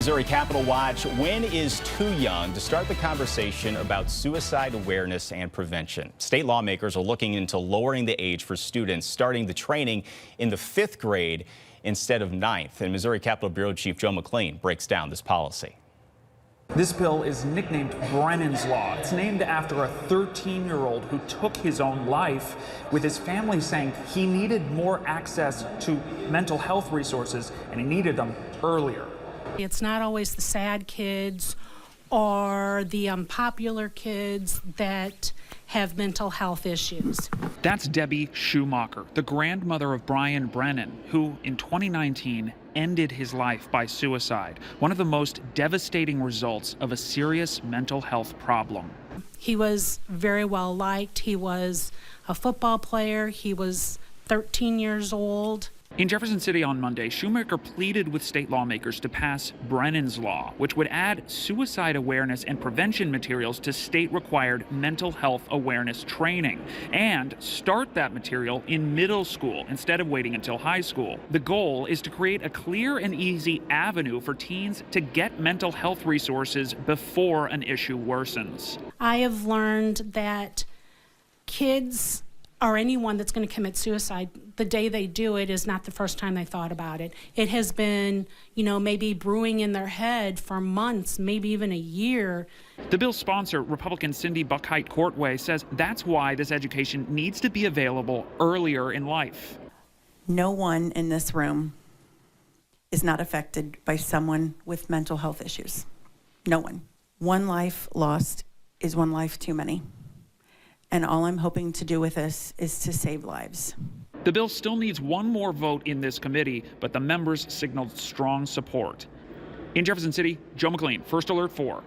Missouri Capitol Watch, when is too young to start the conversation about suicide awareness and prevention? State lawmakers are looking into lowering the age for students starting the training in the 5th grade instead of 9th. And Missouri Capitol Bureau Chief Joe McLean breaks down this policy. This bill is nicknamed Brennan's Law. It's named after a 13-year-old who took his own life, with his family saying he needed more access to mental health resources and he needed them earlier. It's not always the sad kids or the unpopular kids that have mental health issues. That's Debbie Schumacher, the grandmother of Brian Brennan, who in 2019 ended his life by suicide, one of the most devastating results of a serious mental health problem. He was very well liked. He was a football player. He was 13 years old. In Jefferson City on Monday, Schumacher pleaded with state lawmakers to pass Brennan's Law, which would add suicide awareness and prevention materials to state-required mental health awareness training and start that material in middle school instead of waiting until high school. The goal is to create a clear and easy avenue for teens to get mental health resources before an issue worsens. I have learned that kids or anyone that's going to commit suicide, the day they do it is not the first time they thought about it. It has been, maybe brewing in their head for months, maybe even a year. The bill's sponsor, Republican Cindy Buckheit Courtway, says that's why this education needs to be available earlier in life. No one in this room is not affected by someone with mental health issues. No one. One life lost is one life too many. And all I'm hoping to do with this is to save lives. The bill still needs one more vote in this committee, but the members signaled strong support. In Jefferson City, Joe McLean, First Alert 4.